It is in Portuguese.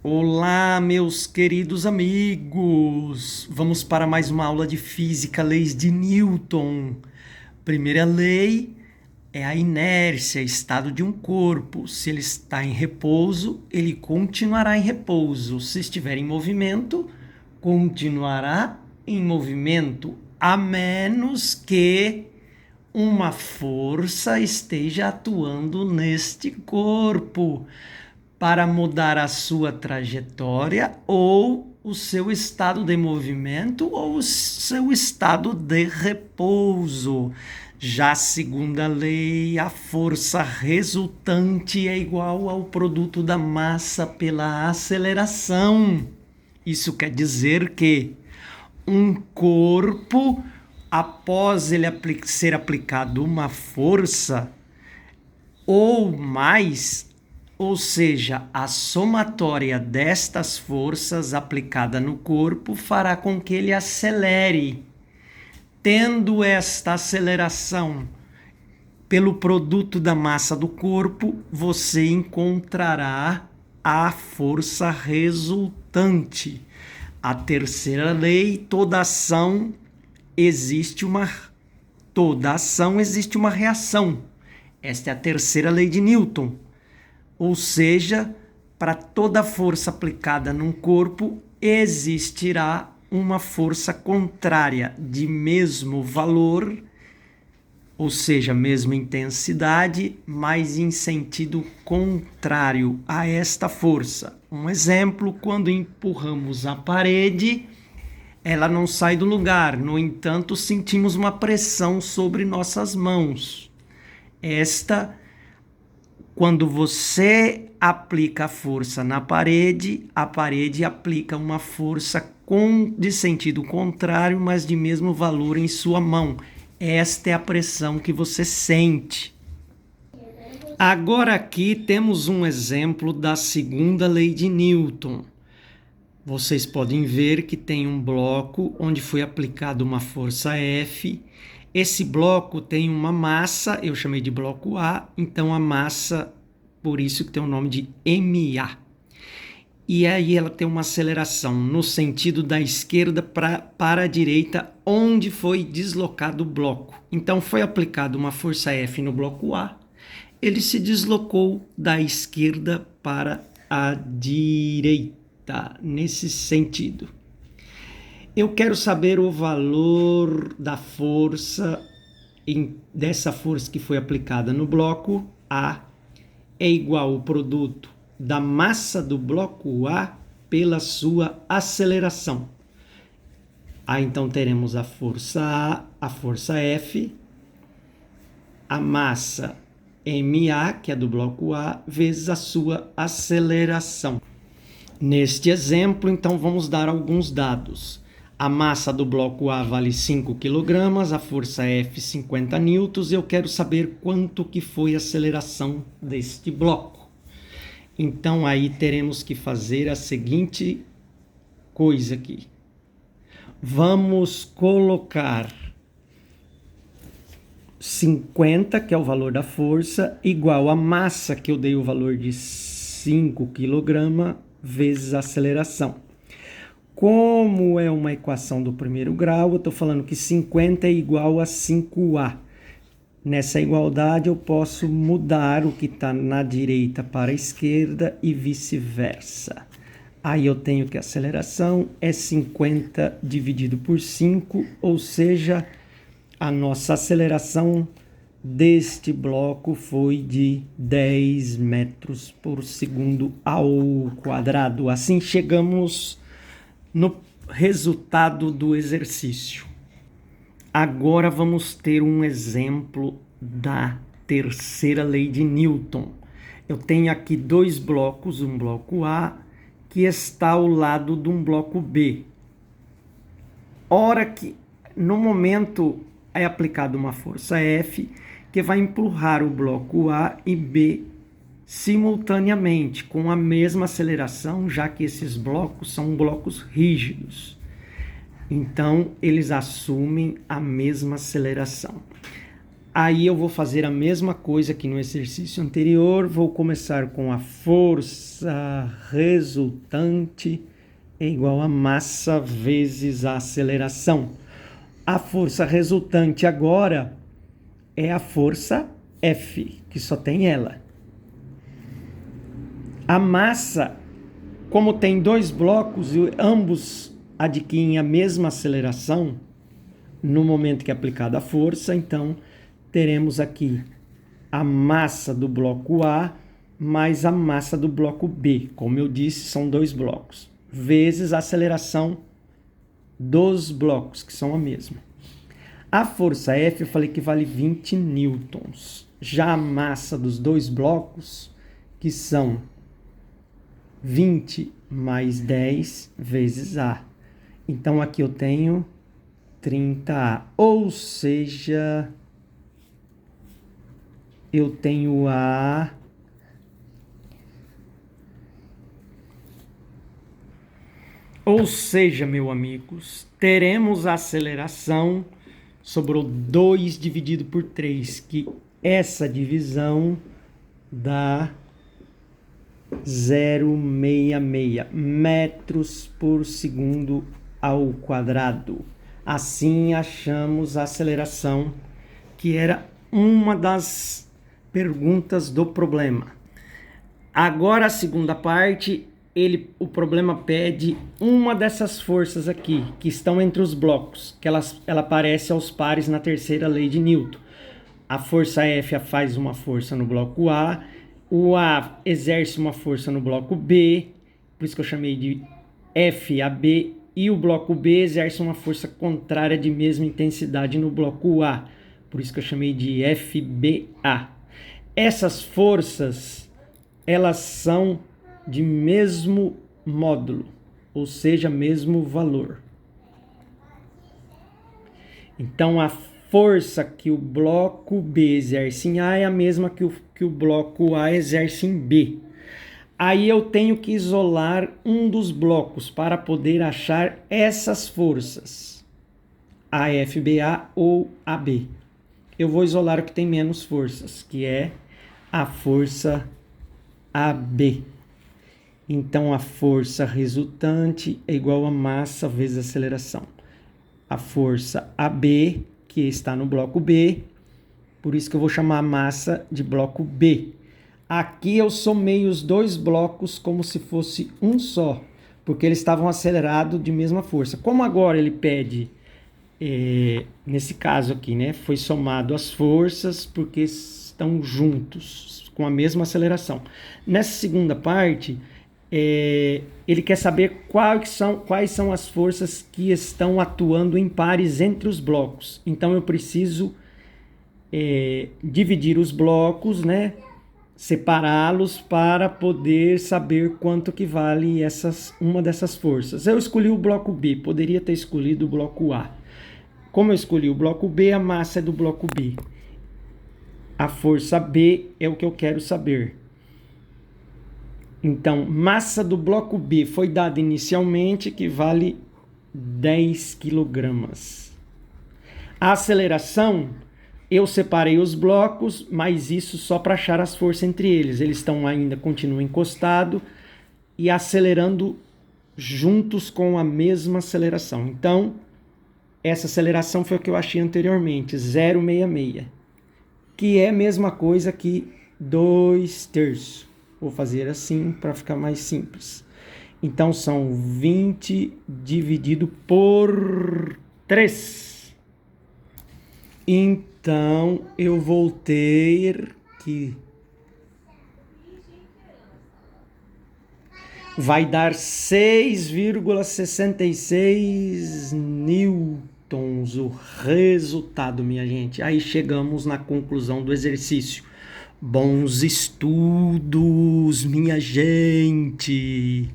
Olá, meus queridos amigos! Vamos para mais uma aula de física, leis de Newton. Primeira lei é a inércia, estado de um corpo. Se ele está em repouso, ele continuará em repouso. Se estiver em movimento, continuará em movimento, a menos que uma força esteja atuando neste corpo para mudar a sua trajetória ou o seu estado de movimento ou o seu estado de repouso. Já segundo a lei, a força resultante é igual ao produto da massa pela aceleração. Isso quer dizer que um corpo, após ele ser aplicado uma força ou mais, ou seja, a somatória destas forças aplicada no corpo fará com que ele acelere. Tendo esta aceleração pelo produto da massa do corpo, você encontrará a força resultante. A terceira lei, toda ação existe uma reação. Esta é a terceira lei de Newton. Ou seja, para toda força aplicada num corpo, existirá uma força contrária de mesmo valor, ou seja, mesma intensidade, mas em sentido contrário a esta força. Um exemplo, quando empurramos a parede, ela não sai do lugar, no entanto, sentimos uma pressão sobre nossas mãos. Quando você aplica a força na parede, a parede aplica uma força de sentido contrário, mas de mesmo valor em sua mão. Esta é a pressão que você sente. Agora aqui temos um exemplo da segunda lei de Newton. Vocês podem ver que tem um bloco onde foi aplicada uma força F. Esse bloco tem uma massa, eu chamei de bloco A, então a massa, por isso que tem o nome de MA. E aí ela tem uma aceleração no sentido da esquerda para a direita, onde foi deslocado o bloco. Então foi aplicada uma força F no bloco A, ele se deslocou da esquerda para a direita, nesse sentido. Eu quero saber o valor da força, dessa força que foi aplicada no bloco A, é igual ao produto da massa do bloco A pela sua aceleração. Então teremos a força A, a força F, a massa MA, que é do bloco A, vezes a sua aceleração. Neste exemplo, então, vamos dar alguns dados. A massa do bloco A vale 5 kg, a força F 50 N. Eu quero saber quanto que foi a aceleração deste bloco. Então aí teremos que fazer a seguinte coisa aqui. Vamos colocar 50, que é o valor da força, igual a massa, que eu dei o valor de 5 kg, vezes a aceleração. Como é uma equação do primeiro grau, eu estou falando que 50 é igual a 5A. Nessa igualdade, eu posso mudar o que está na direita para a esquerda e vice-versa. Aí eu tenho que a aceleração é 50 dividido por 5, ou seja, a nossa aceleração deste bloco foi de 10 metros por segundo ao quadrado. Assim chegamos no resultado do exercício. Agora vamos ter um exemplo da terceira lei de Newton. Eu tenho aqui dois blocos, um bloco A, que está ao lado de um bloco B. Ora que, no momento, é aplicada uma força F, que vai empurrar o bloco A e B simultaneamente, com a mesma aceleração, já que esses blocos são blocos rígidos. Então, eles assumem a mesma aceleração. Aí eu vou fazer a mesma coisa que no exercício anterior. Vou começar com a força resultante é igual a massa vezes a aceleração. A força resultante agora é a força F, que só tem ela. A massa, como tem dois blocos e ambos adquirem a mesma aceleração no momento que é aplicada a força, então teremos aqui a massa do bloco A mais a massa do bloco B. Como eu disse, são dois blocos, vezes a aceleração dos blocos, que são a mesma. A força F eu falei que vale 20 newtons. Já a massa dos dois blocos, que são 20 mais 10 vezes A. Então aqui eu tenho 30A, ou seja, eu tenho A meus amigos, teremos a aceleração, sobrou 2 dividido por 3, que essa divisão dá 0,66 metros por segundo ao quadrado. Assim achamos a aceleração, que era uma das perguntas do problema. Agora a segunda parte, o problema pede uma dessas forças aqui, que estão entre os blocos, que ela aparece aos pares na terceira lei de Newton. A força F faz uma força no bloco A, o A exerce uma força no bloco B, por isso que eu chamei de FAB, e o bloco B exerce uma força contrária de mesma intensidade no bloco A, por isso que eu chamei de FBA. Essas forças, elas são de mesmo módulo, ou seja, mesmo valor. Então, a força que o bloco B exerce em A é a mesma que o bloco A exerce em B. Aí eu tenho que isolar um dos blocos para poder achar essas forças, a FBA ou AB. Eu vou isolar o que tem menos forças, que é a força AB. Então, a força resultante é igual a massa vezes a aceleração. A força AB, que está no bloco B, por isso que eu vou chamar a massa de bloco B. Aqui eu somei os dois blocos como se fosse um só, porque eles estavam acelerados de mesma força. Como agora ele pede, nesse caso aqui, né, foi somado as forças porque estão juntos, com a mesma aceleração. Nessa segunda parte, ele quer saber quais são as forças que estão atuando em pares entre os blocos. Então eu preciso dividir os blocos, né? Separá-los para poder saber quanto que vale uma dessas forças. Eu escolhi o bloco B, poderia ter escolhido o bloco A. Como eu escolhi o bloco B, a massa é do bloco B. A força B é o que eu quero saber. Então, massa do bloco B foi dada inicialmente, que vale 10 kg. A aceleração, eu separei os blocos, mas isso só para achar as forças entre eles. Eles continuam encostados e acelerando juntos com a mesma aceleração. Então, essa aceleração foi o que eu achei anteriormente, 0,66, que é a mesma coisa que 2/3. Vou fazer assim para ficar mais simples. Então, são 20 dividido por 3. Então, eu vou ter que... vai dar 6,66 newtons o resultado, minha gente. Aí chegamos na conclusão do exercício. Bons estudos, minha gente!